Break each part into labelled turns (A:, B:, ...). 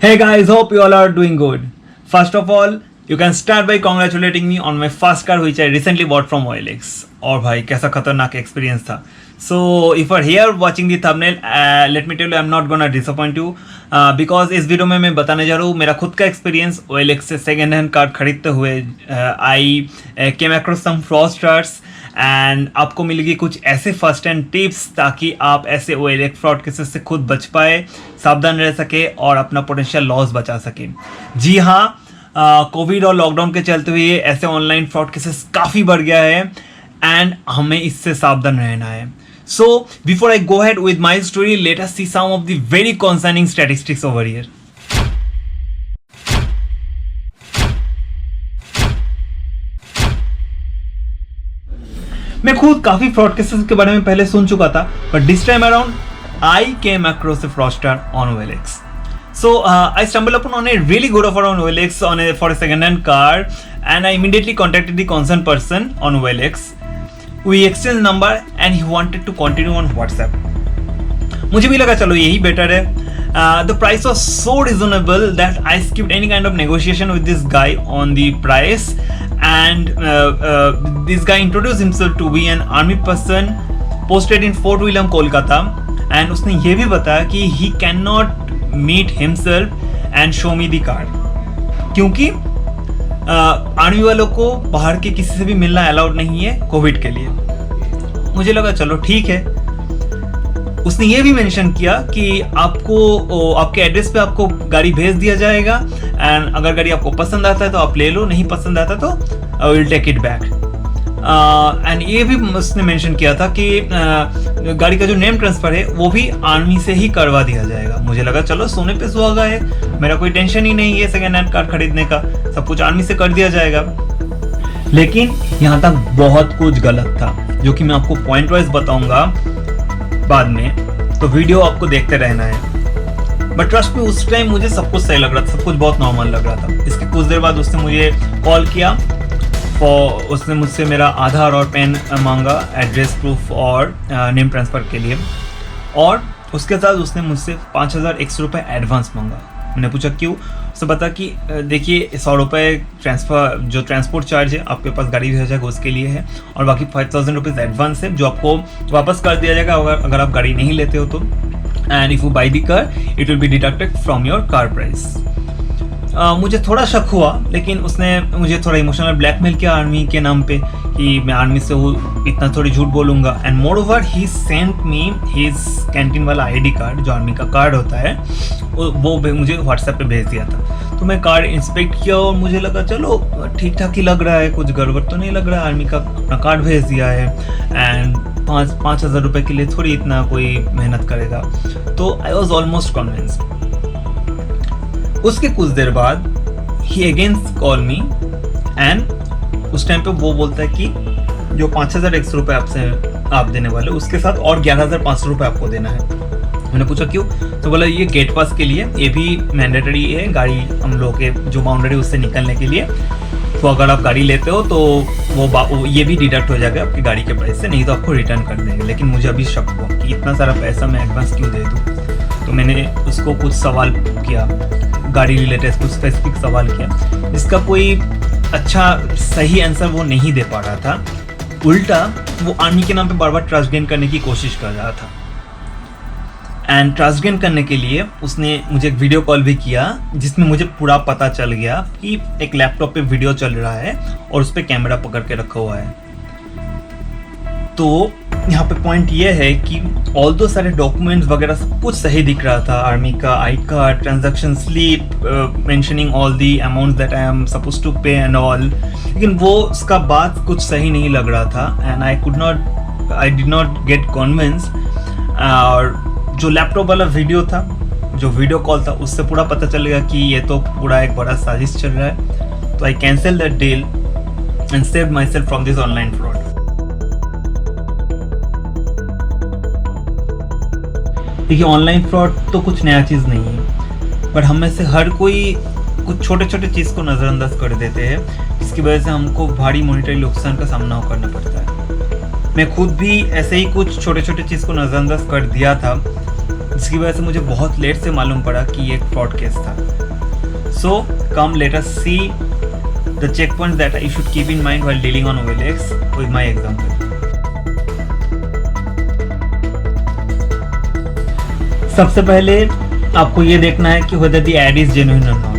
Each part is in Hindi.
A: Hey guys, hope you all are doing good. First of all, you can start by congratulating me on my first car which I recently bought from OLX. और भाई कैसा खतरनाक एक्सपीरियंस था. So if you're here watching the thumbnail, let me tell you I'm not gonna disappoint you because इस वीडियो में मैं बताने जा रहा हूँ मेरा खुद का एक्सपीरियंस OLX से सेकेंड हैंड कार खरीदते हुए. I came across some fraudsters and आपको मिलेगी कुछ ऐसे फर्स्ट हैंड टिप्स ताकि आप ऐसे OLX फ्रॉड केसेस से खुद बच पाए, सावधान रह सके और अपना पोटेंशियल लॉस बचा सके. जी हाँ, कोविड और लॉकडाउन के चलते हुए ऐसे ऑनलाइन फ्रॉड केसेस काफ़ी बढ़ गया है एंड हमें इससे सावधान रहना है. So before I go ahead with my story, let us see some of the very concerning statistics over here. मैं खुद काफी फ्रॉड केसेस के बारे में पहले सुन चुका था, but this time around I came across a fraudster on OLX. So I stumbled upon a really good offer on OLX for a second-hand car, and I immediately contacted the concerned person on OLX. We exchanged number and he wanted to continue on WhatsApp. मुझे भी लगा चलो यही बेटर है. The price was so reasonable that I skipped any kind of negotiation with this guy on the price, and this guy introduced himself to be an army person posted in Fort William, Kolkata, and उसने ये भी बताया कि he cannot meet himself and show me the car क्योंकि आर्मी वालों को बाहर के किसी से भी मिलना अलाउड नहीं है कोविड के लिए. मुझे लगा चलो ठीक है. उसने ये भी मेंशन किया कि आपको आपके एड्रेस पे आपको गाड़ी भेज दिया जाएगा एंड अगर गाड़ी आपको पसंद आता है तो आप ले लो, नहीं पसंद आता तो I will take it back. And ये भी उसने मेंशन किया था कि गाड़ी का जो नेम ट्रांसफर है वो भी आर्मी से ही करवा दिया जाएगा. मुझे लगा चलो सोने पे सुहागा है, मेरा कोई टेंशन ही नहीं है सेकेंड हैंड कार खरीदने का, सब कुछ आर्मी से कर दिया जाएगा. लेकिन यहाँ तक बहुत कुछ गलत था जो कि मैं आपको पॉइंट वाइज बताऊंगा बाद में, तो वीडियो आपको देखते रहना है. बट ट्रस्ट में उस टाइम मुझे सब कुछ सही लग रहा था, सब कुछ बहुत नॉर्मल लग रहा था. इसके कुछ देर बाद उसने मुझे कॉल किया और उसने मुझसे मेरा आधार और पैन मांगा, एड्रेस प्रूफ और नेम ट्रांसफ़र के लिए, और उसके साथ उसने मुझसे 5,000 रुपये एडवांस मांगा. मैंने पूछा क्यों. उसने बता कि देखिए 100 रुपये ट्रांसफ़र जो ट्रांसपोर्ट चार्ज है आपके पास गाड़ी भेजा जाएगा उसके लिए है, और बाकी 5,000 रुपीज़ एडवांस है जो आपको वापस कर दिया जाएगा अगर आप गाड़ी नहीं लेते हो तो. And if you by the car it will be deducted from your car price. मुझे थोड़ा शक हुआ, लेकिन उसने मुझे थोड़ा इमोशनल ब्लैकमेल किया आर्मी के नाम पे कि मैं आर्मी से हूँ, इतना थोड़ी झूठ बोलूँगा. And more over he sent me his canteen वाला ID कार्ड जो आर्मी का कार्ड होता है वो मुझे व्हाट्सएप पे भेज दिया था. तो मैं कार्ड इंस्पेक्ट किया और मुझे लगा चलो ठीक ठाक ही लग रहा है, कुछ गड़बड़ तो नहीं लग रहा है. आर्मी का अपना कार्ड भेज दिया है एंड 5,000 रुपये के लिए थोड़ी इतना कोई मेहनत करेगा. तो आई वॉज ऑलमोस्ट कन्विंस्ड. उसके कुछ देर बाद ही अगेन कॉल मी एंड उस टाइम पे वो बोलता है कि जो 5,000 रुपये आपसे आप देने वाले उसके साथ और 11,500 रुपये आपको देना है. मैंने पूछा क्यों. तो बोला ये गेट पास के लिए, ये भी मैंडेटरी है गाड़ी हम लोग के जो बाउंड्री उससे निकलने के लिए. तो अगर आप गाड़ी लेते हो तो वो ये भी डिडक्ट हो जाएगा आपकी गाड़ी के प्राइस से, नहीं तो आपको रिटर्न कर देंगे. लेकिन मुझे अभी शक हुआ कि इतना सारा पैसा मैं एडवांस क्यों दे दूँ. तो मैंने उसको कुछ सवाल किया, गाड़ी रिलेटेड कुछ स्पेसिफिक सवाल किया, जिसका कोई अच्छा सही आंसर वो नहीं दे पा रहा था. उल्टा वो आर्मी के नाम पे बार बार ट्रस्ट गेन करने की कोशिश कर रहा था. एंड ट्रस्ट गेन करने के लिए उसने मुझे एक वीडियो कॉल भी किया जिसमें मुझे पूरा पता चल गया कि एक लैपटॉप पे वीडियो चल रहा है और उस पर कैमरा पकड़ के रखा हुआ है. तो यहाँ पे पॉइंट ये है कि ऑल दो सारे डॉक्यूमेंट्स वगैरह सब कुछ सही दिख रहा था. आर्मी का I card, transaction slip mentioning all the amount that I am suppose to pay and all. लेकिन वो उसका बात कुछ सही नहीं लग रहा था and I did not get convince. और जो लैपटॉप वाला वीडियो था, जो वीडियो कॉल था, उससे पूरा पता चल गया कि ये तो पूरा एक बड़ा साजिश चल रहा है. तो I cancel that deal and save my self from this online fraud. देखिए ऑनलाइन फ्रॉड तो कुछ नया चीज़ नहीं है, पर हम में से हर कोई कुछ छोटे छोटे चीज़ को नज़रअंदाज कर देते हैं जिसकी वजह से हमको भारी मॉनिटरी नुकसान का सामना करना पड़ता है. मैं खुद भी ऐसे ही कुछ छोटे छोटे चीज़ को नज़रअंदाज कर दिया था जिसकी वजह से मुझे बहुत लेट से मालूम पड़ा कि ये एक फ्रॉड केस था। So come let us see the check points that I should keep in mind while dealing on OLX with my example. सबसे पहले आपको ये देखना है कि whether the ad is genuine or not।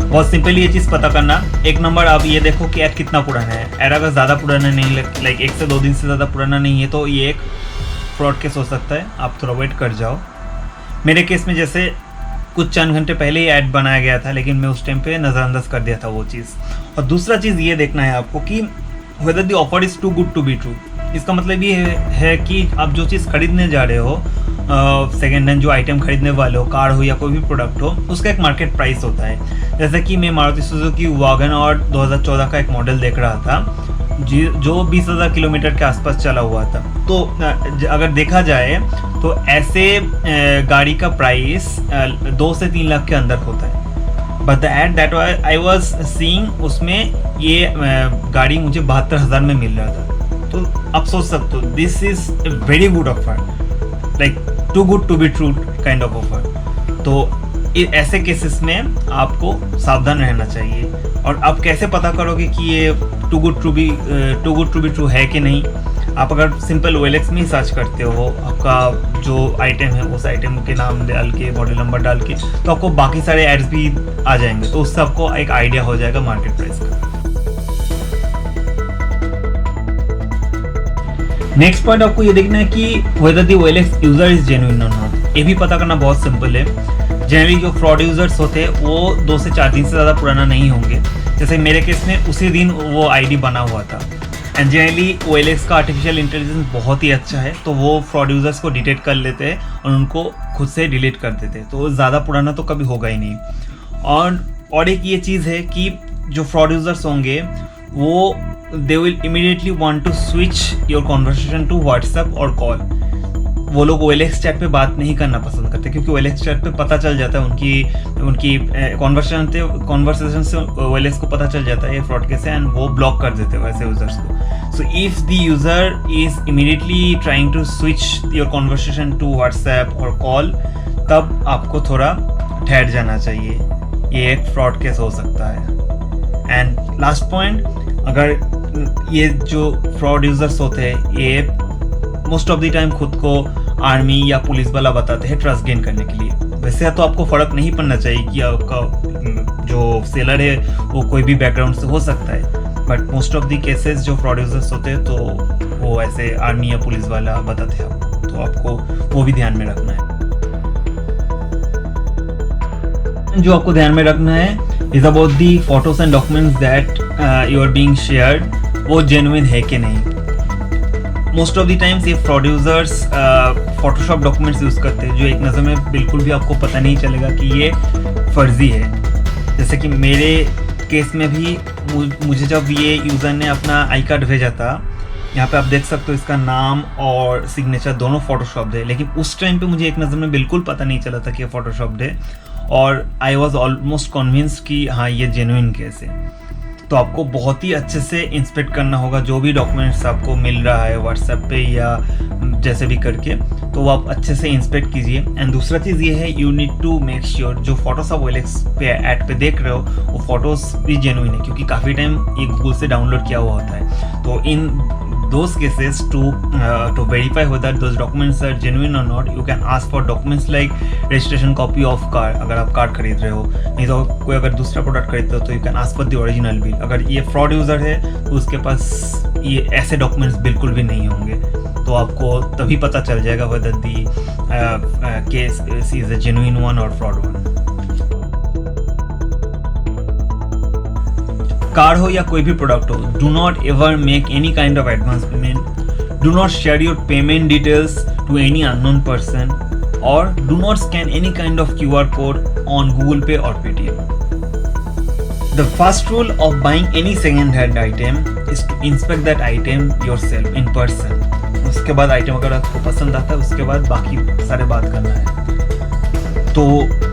A: बहुत सिंपल ये चीज़ पता करना। एक नंबर, आप ये देखो कि ऐड कितना पुराना है। ऐड अगर ज़्यादा पुराना नहीं, लाइक 1 से 2 दिन से ज़्यादा पुराना नहीं है, तो ये एक फ्रॉड केस हो सकता है, आप थोड़ा वेट कर जाओ। मेरे केस में जैसे कुछ चंद घंटे पहले ही ऐड बनाया गया था, लेकिन मैं उस टाइम पे नज़रअंदाज कर दिया था वो चीज़। और दूसरा चीज़ ये देखना है आपको कि whether the offer is too good to be true। इसका मतलब ये है कि आप जो चीज़ खरीदने जा रहे हो, सेकेंड हैंड जो आइटम खरीदने वाले हो, कार हो या कोई भी प्रोडक्ट हो, उसका एक मार्केट प्राइस होता है। जैसे कि मैं मारुति सुजुकी वैगन और 2014 का एक मॉडल देख रहा था जो 20,000 किलोमीटर के आसपास चला हुआ था। तो अगर देखा जाए तो ऐसे गाड़ी का प्राइस 2 से 3 लाख के अंदर होता है। But the ad that I was seeing, उसमें ये गाड़ी मुझे 72,000 में मिल रहा था। तो आप सोच सकते हो, this is a very good offer, like too good to be true kind of offer. तो ऐसे केसेस में आपको सावधान रहना चाहिए। और आप कैसे पता करोगे कि ये too good to be true है कि नहीं? आप अगर सिंपल OLX में ही सर्च करते हो, आपका जो आइटम है उस आइटम के नाम डाल के, मॉडल नंबर डाल के, तो आपको बाकी सारे एड्स भी आ जाएंगे। तो उससे आपको एक आइडिया हो जाएगा मार्केट प्राइस का। नेक्स्ट पॉइंट आपको ये देखना है कि whether the OLX user is genuine और नॉट। ये भी पता करना बहुत सिंपल है। जनरली जो फ्रॉड यूजर्स होते हैं वो 2 से 4 दिन से ज़्यादा पुराना नहीं होंगे। जैसे मेरे केस में उसी दिन वो आईडी बना हुआ था। एंड जनरली OLX का आर्टिफिशियल इंटेलिजेंस बहुत ही अच्छा है, तो वो फ्रॉड यूजर्स को डिटेक्ट कर लेते हैं और उनको खुद से डिलीट कर देते हैं। तो ज़्यादा पुराना तो कभी होगा ही नहीं। और एक ये चीज़ है कि जो फ्रॉड यूजर्स होंगे वो they will immediately want to switch your conversation to WhatsApp और कॉल। वो लोग OLX चैट पे बात नहीं करना पसंद करते, क्योंकि OLX चैट पे पता चल जाता है उनकी कॉन्वर्सेशन से OLX को पता चल जाता है ये फ्रॉड केस है, एंड वो ब्लॉक कर देते हैं वैसे यूजर्स को। So if the user is immediately trying to switch your conversation to WhatsApp और कॉल, तब आपको थोड़ा ठहर जाना चाहिए। ये एक फ्रॉड केस हो सकता है। एंड लास्ट पॉइंट, अगर ये जो फ्रॉड यूजर्स होते हैं ये मोस्ट ऑफ द टाइम खुद को आर्मी या पुलिस वाला बताते हैं ट्रस्ट गेन करने के लिए। वैसे तो आपको फ़र्क नहीं पड़ना चाहिए कि आपका जो सेलर है वो कोई भी बैकग्राउंड से हो सकता है, but most of the cases जो फ्रॉड यूजर्स होते हैं तो वो ऐसे आर्मी या पुलिस वाला बताते हैं आपको, तो आपको वो भी ध्यान में रखना है। जो आपको ध्यान में रखना है is about the photos and documents that you are being shared, वो जेन्युइन है कि नहीं। मोस्ट ऑफ द टाइम्स ये fraud users photoshop documents use करते हैं, जो एक नज़र में बिल्कुल भी आपको पता नहीं चलेगा कि ये फर्जी है। जैसे कि मेरे केस में भी मुझे जब ये यूज़र ने अपना आई कार्ड भेजा था, यहाँ पे आप देख सकते हो इसका नाम और सिग्नेचर दोनों फोटोशॉप्ड है, लेकिन उस टाइम पे मुझे एक नज़र में बिल्कुल पता नहीं चला था कि ये फोटोशॉप्ड है, और आई वॉज ऑलमोस्ट कन्विंस्ड कि हाँ ये जेन्युइन केस है। तो आपको बहुत ही अच्छे से इंस्पेक्ट करना होगा जो भी डॉक्यूमेंट्स आपको मिल रहा है व्हाट्सएप पे या जैसे भी करके, तो वो आप अच्छे से इंस्पेक्ट कीजिए। एंड दूसरा चीज़ ये है, you need to make sure जो फोटोज आप OLX पे ऐड पे देख रहे हो वो फोटोज भी जेन्युइन है, क्योंकि काफ़ी टाइम ये गूगल से डाउनलोड किया हुआ होता है। तो इन those cases to verify whether those documents are genuine or not, you can ask for documents like registration copy of car, अगर आप कार खरीद रहे हो, नहीं तो कोई अगर दूसरा प्रोडक्ट खरीदते हो तो you can ask for the original bill। अगर ये फ्रॉड यूज़र है तो उसके पास ये ऐसे डॉक्यूमेंट्स बिल्कुल भी नहीं होंगे, तो आपको तभी पता चल जाएगा whether the case is a genuine one or fraud one। Car हो या कोई भी प्रोडक्ट हो, do not ever make any kind of advance payment, do not share your payment details to any unknown person, और do not scan any kind of QR code on Google pay और Paytm। The first rule of buying any second-hand item is to inspect that item yourself in person। उसके बाद आइटम अगर आपको पसंद आता है उसके बाद बाकी सारे बात करना है। तो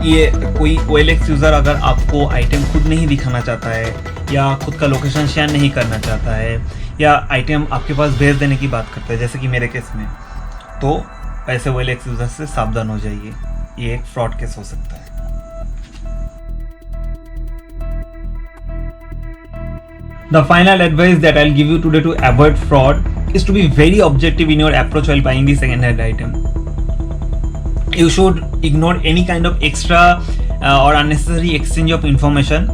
A: ये कोई OLX यूज़र अगर आपको आइटम खुद नहीं दिखाना चाहता है या खुद का लोकेशन शेयर नहीं करना चाहता है या आइटम आपके पास भेज देने की बात करता है, जैसे कि मेरे केस में, तो ऐसे OLX यूजर से सावधान हो जाइए, ये एक फ्रॉड केस हो सकता है। The final advice that I'll give you today to avoid fraud is to be very objective in your approach while buying the second-hand item. You should ignore any kind of extra or unnecessary exchange of information.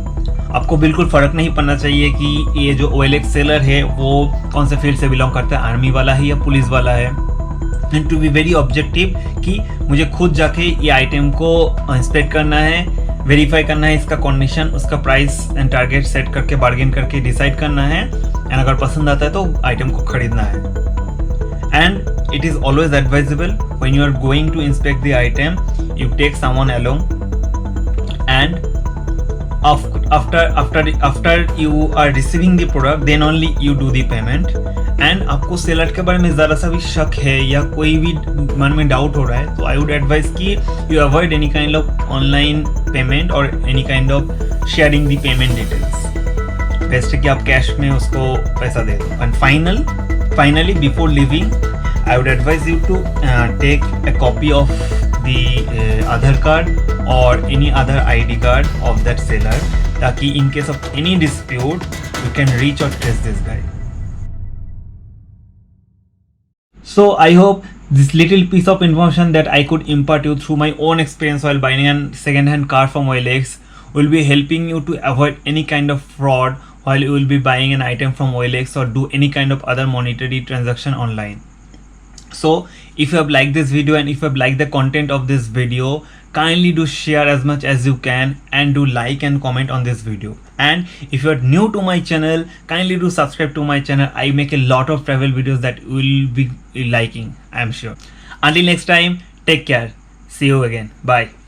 A: आपको बिल्कुल फ़र्क नहीं पड़ना चाहिए कि ये जो OLX सेलर है वो कौन से फील्ड से बिलोंग करता है, आर्मी वाला है या पुलिस वाला है। And to be very objective कि मुझे खुद जाके ये आइटम को इंस्पेक्ट करना है, वेरीफाई करना है इसका कंडीशन, उसका प्राइस एंड टारगेट सेट करके बार्गेन करके डिसाइड करना है, एंड अगर पसंद आता है तो आइटम को खरीदना है। And it is always advisable when you are going to inspect the item, you take someone along, and after you are receiving the product then only you do the payment. And आपको सेलर के बारे में ज़रा सा भी शक है या कोई भी मन में डाउट हो रहा है तो आई वुड एडवाइस कि you avoid any kind of online payment और any kind of sharing the payment details. Best है कि आप कैश में उसको पैसा दे दो। And finally before leaving I would advise you to take a copy of the Aadhaar card or any other ID card of that seller, ताकि in case of any dispute you can reach or trace this guy. So I hope this little piece of information that I could impart you through my own experience while buying a second-hand car from OLX will be helping you to avoid any kind of fraud while you will be buying an item from OLX or do any kind of other monetary transaction online. So if you have liked this video and if you have liked the content of this video, kindly do share as much as you can and do like and comment on this video. And if you are new to my channel, kindly do subscribe to my channel. I make a lot of travel videos that you will be liking, I am sure. Until next time, take care. See you again. Bye.